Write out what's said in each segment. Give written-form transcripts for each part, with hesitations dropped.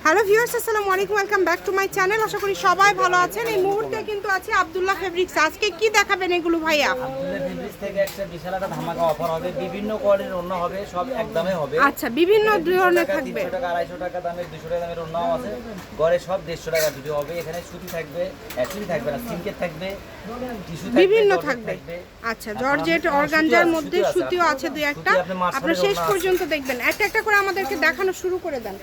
Hello viewers, আসসালামু আলাইকুম, welcome back to my channel. আশা করি সবাই ভালো আছেন। এই মুহূর্তে কিন্তু আছে আব্দুল্লাহ ফেব্রিক্স। আজকে কি দেখাবেন এগুলো ভাইয়া? আব্দুল্লাহ ফেব্রিক্স থেকে একটা বিশাল একটা ধামাকা অফার হবে, বিভিন্ন কোয়ালিটির ওড়না হবে, সব একদমে হবে। আচ্ছা, বিভিন্ন ধরনের থাকবে। 300 টাকা 250 টাকা দামের, 200 টাকা দামের ওড়নাও আছে। গড়ে সব 150 টাকা ভিডিও হবে। এখানে সুতি থাকবে, সুতি থাকবে না, সিল্কের থাকবে, টিস্যু থাকবে, বিভিন্ন থাকবে। আচ্ছা, জর্জেট অর্গানজার মধ্যে সুতিও আছে দুই একটা। আপনারা শেষ পর্যন্ত দেখবেন, একটা একটা করে আমাদেরকে দেখানো শুরু করে দেন।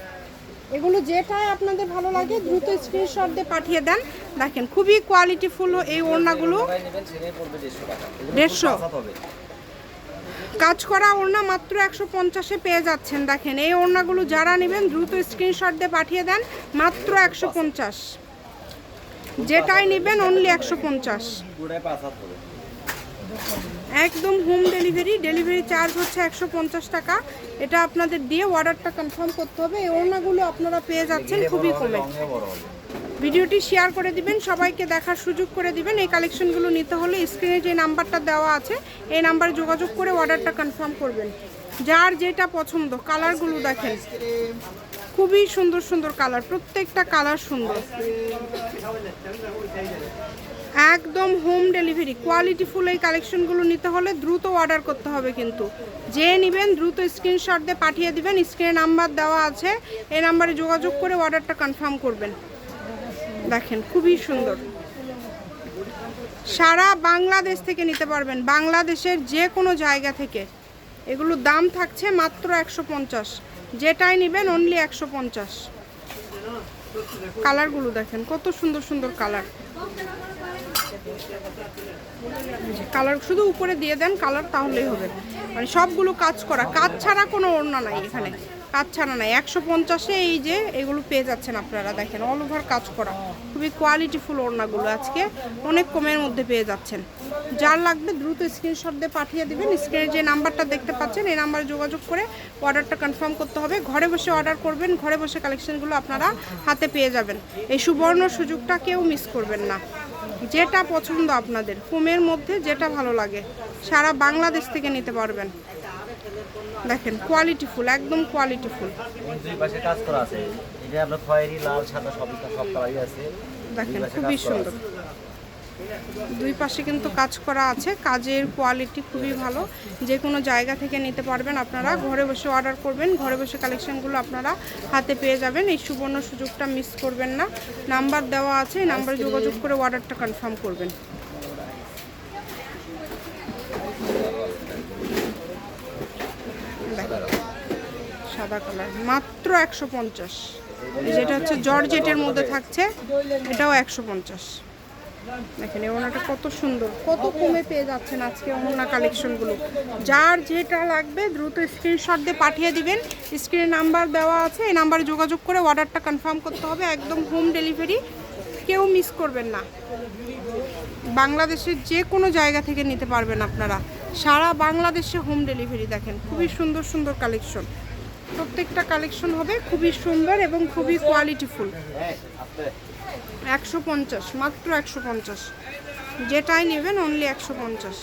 এগুলো যেটা আপনাদের ভালো লাগে দ্রুত স্ক্রিনশট দিয়ে পাঠিয়ে দেন। দেখেন খুবই কোয়ালিটিফুল এই ওড়নাগুলো। 150 কাজ করা ওড়না মাত্র 150-এ পেয়ে যাচ্ছেন। দেখেন এই ওড়নাগুলো যারা নেবেন দ্রুত স্ক্রিনশট দিয়ে পাঠিয়ে দেন। মাত্র 150, যেটাই নেবেন অনলি 150। একদম হোম ডেলিভারি, ডেলিভারি চার্জ হচ্ছে 150 টাকা। এটা আপনাদের দিয়ে অর্ডারটা কনফার্ম করতে হবে। এই ওড়নাগুলো আপনারা পেয়ে যাচ্ছেন খুবই কমে। ভিডিওটি শেয়ার করে দিবেন, সবাইকে দেখার সুযোগ করে দিবেন। এই কালেকশনগুলো নিতে হলে স্ক্রিনে যে নাম্বারটা দেওয়া আছে এই নাম্বারে যোগাযোগ করে অর্ডারটা কনফার্ম করবেন। যার যেটা পছন্দ। কালারগুলো দেখেন খুবই সুন্দর সুন্দর কালার, প্রত্যেকটা কালার সুন্দর। একদম হোম ডেলিভারি, কোয়ালিটিফুল এই কালেকশনগুলো নিতে হলে দ্রুত অর্ডার করতে হবে। কিন্তু যে নেবেন দ্রুত স্ক্রিনশট দিয়ে পাঠিয়ে দিবেন। স্ক্রিনে নাম্বার দেওয়া আছে, এই নাম্বারে যোগাযোগ করে অর্ডারটা কনফার্ম করবেন। দেখেন খুবই সুন্দর, সারা বাংলাদেশ থেকে নিতে পারবেন, বাংলাদেশের যে কোনো জায়গা থেকে। এগুলোর দাম থাকছে মাত্র 150, যেটাই নেবেন অনলি 150। কালারগুলো দেখেন কত সুন্দর সুন্দর কালার। কালার শুধু উপরে দিয়ে দেন কালার, তাহলেই হবে। মানে সবগুলো কাজ করা, কাজ ছাড়া কোনো ওড়না নাই এখানে, কাজ ছাড়া নাই। 150-এ এই যে এগুলো পেয়ে যাচ্ছেন আপনারা। দেখেন অল ওভার কাজ করা, খুবই কোয়ালিটিফুল ওড়নাগুলো আজকে অনেক কমের মধ্যে পেয়ে যাচ্ছেন। যার লাগবে দ্রুত স্ক্রিনশট দিয়ে পাঠিয়ে দিবেন। স্ক্রিনে যে নাম্বারটা দেখতে পাচ্ছেন এই নাম্বারে যোগাযোগ করে অর্ডারটা কনফার্ম করতে হবে। ঘরে বসে অর্ডার করবেন, ঘরে বসে কালেকশনগুলো আপনারা হাতে পেয়ে যাবেন। এই সুবর্ণ সুযোগটা কেউ মিস করবেন না। যেটা পছন্দ আপনাদের, কমের মধ্যে যেটা ভালো লাগে, সারা বাংলাদেশ থেকে নিতে পারবেন। দেখেন কোয়ালিটিফুল, একদম কোয়ালিটিফুল। দুই পাশে কাজ করা আছে, এটা আপনার খয়েরি, লাল, সাদা সব কালারই আছে। দেখেন খুবই সুন্দর, দুই পাশে কিন্তু কাজ করা আছে। কাজের কোয়ালিটি খুবই ভালো, যে কোনো জায়গা থেকে নিতে পারবেন আপনারা। ঘরে বসে অর্ডার করবেন, ঘরে বসে কালেকশনগুলো আপনারা হাতে পেয়ে যাবেন। এই সুবর্ণ সুযোগটা মিস করবেন না। নাম্বার দেওয়া আছে, এই নাম্বারে যোগাযোগ করে অর্ডারটা কনফার্ম করবেন। সাদা কালার মাত্র 150, যেটা হচ্ছে জর্জেটের মধ্যে থাকছে, এটাও 150। দেখেন এই ওড়নাটা কত সুন্দর, কত কমে পেয়ে যাচ্ছেন আজকে ওড়না কালেকশনগুলো। যার যেটা লাগবে দ্রুত স্ক্রিনশট দিয়ে পাঠিয়ে দিবেন। স্ক্রিনে নাম্বার দেওয়া আছে, এই নাম্বারে যোগাযোগ করে অর্ডারটা কনফার্ম করতে হবে। একদম হোম ডেলিভারি, কেউ মিস করবেন না। বাংলাদেশের যে কোনো জায়গা থেকে নিতে পারবেন আপনারা, সারা বাংলাদেশে হোম ডেলিভারি। দেখেন খুবই সুন্দর সুন্দর কালেকশন, প্রত্যেকটা কালেকশন হবে খুবই সুন্দর এবং খুবই কোয়ালিটিফুল। 150, মাত্র 150, যেটাই নেবেন অনলি 150।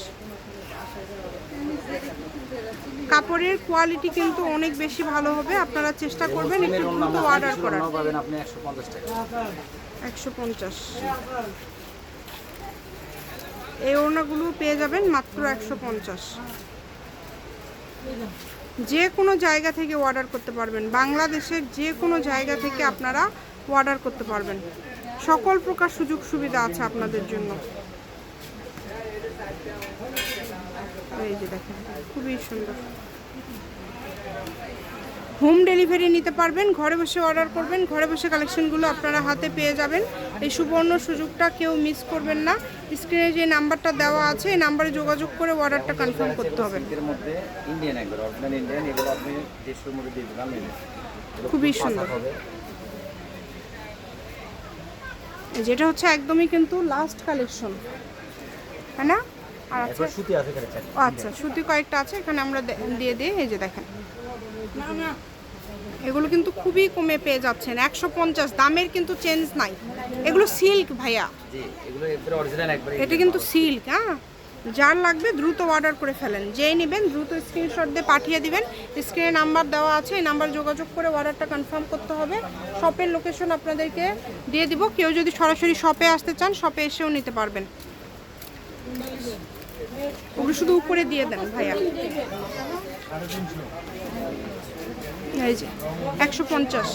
কাপড়ের কোয়ালিটি কিন্তু অনেক বেশি ভালো হবে, আপনারা চেষ্টা করবেন একটু দ্রুত অর্ডার করার। 150 এই ওড়নাগুলো পেয়ে যাবেন মাত্র 150। যে কোনো জায়গা থেকে অর্ডার করতে পারবেন, বাংলাদেশের যে কোনো জায়গা থেকে আপনারা অর্ডার করতে পারবেন। সকল প্রকার সুযোগ সুবিধা আছে আপনাদের জন্য। এই যে দেখেন খুবই সুন্দর, হোম ডেলিভারি নিতে পারবেন। ঘরে বসে অর্ডার করবেন, ঘরে বসে কালেকশনগুলো আপনারা হাতে পেয়ে যাবেন। এই সুবর্ণ সুযোগটা কেউ মিস করবেন না। স্ক্রিনে যে নাম্বারটা দেওয়া আছে এই নাম্বারে যোগাযোগ করে অর্ডারটা কনফার্ম করতে হবে। খুবই সুন্দর, যেটা হচ্ছে একদমই কিন্তু লাস্ট কালেকশন, হ্যাঁ না? আর আচ্ছা সুতি আছে, আচ্ছা সুতি কয়েকটা আছে এখানে আমরা দিয়ে দিই। এই যে দেখেন এগুলো কিন্তু খুবই কমে পেয়ে যাচ্ছেন, 150। দামের কিন্তু চেঞ্জ নাই। এগুলো সিল্ক ভাইয়া, এটা কিন্তু সিল্ক। হ্যাঁ যার লাগবে দ্রুত অর্ডার করে ফেলেন, যেই নেবেন দ্রুত স্ক্রিনশট দিয়ে পাঠিয়ে দিবেন। স্ক্রিনে নাম্বার দেওয়া আছে, এই নাম্বার যোগাযোগ করে অর্ডারটা কনফার্ম করতে হবে। শপের লোকেশন আপনাদেরকে দিয়ে দিব, কেউ যদি সরাসরি শপে আসতে চান শপে এসেও নিতে পারবেন। ওগুলো শুধু উপরে দিয়ে দেন ভাইয়া। এই যে 150।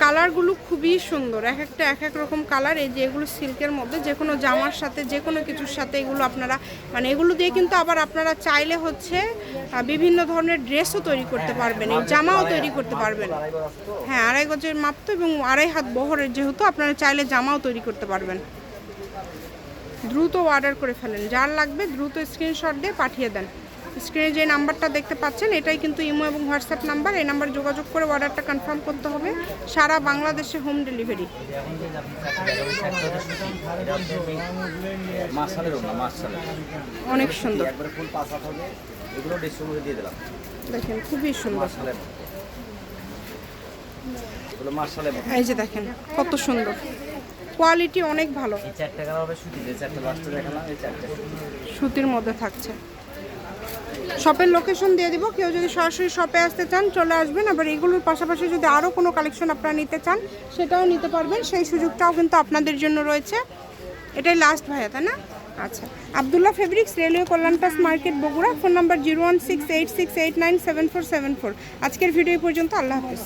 কালারগুলো খুবই সুন্দর, এক একটা এক এক রকম কালার। এই যে এগুলো সিল্কের মধ্যে, যে কোনো জামার সাথে যে কোনো কিছুর সাথে এগুলো আপনারা মানে এগুলো দিয়ে কিন্তু আবার আপনারা চাইলে হচ্ছে বিভিন্ন ধরনের ড্রেসও তৈরি করতে পারবেন, এই জামাও তৈরি করতে পারবেন। হ্যাঁ, 2.5 গজের মাপ তো, এবং 2.5 হাত বহরের যেহেতু আপনারা চাইলে জামাও তৈরি করতে পারবেন। দ্রুত অর্ডার করে ফেলেন, যার লাগবে দ্রুত স্ক্রিনশট দিয়ে পাঠিয়ে দেন। স্ক্রিনে যে নাম্বারটা দেখতে পাচ্ছেন এটাই কিন্তু ইমো এবং হোয়াটসঅ্যাপ নাম্বার, এই নাম্বার যোগাযোগ করে অর্ডারটা কনফার্ম করতে হবে। সারা বাংলাদেশে হোম ডেলিভারি। অনেক সুন্দর, দেখেন খুবই সুন্দর। এই যে দেখেন কত সুন্দর, কোয়ালিটি অনেক ভালো। সুতির মধ্যে থাকছে। শপের লোকেশন দিয়ে দিব, কেউ যদি সরাসরি শপে আসতে চান চলে আসবেন। আবার এগুলোর পাশাপাশি যদি আরও কোনো কালেকশন আপনারা নিতে চান সেটাও নিতে পারবেন, সেই সুযোগটাও কিন্তু আপনাদের জন্য রয়েছে। এটাই লাস্ট ভাইয়া, তাই না? আচ্ছা, আব্দুল্লাহ ফেব্রিক্স, রেলওয়ে কল্যাণটাস মার্কেট, বগুড়া। Phone number 01686897474। আজকের ভিডিও পর্যন্ত, আল্লাহ হাফেজ।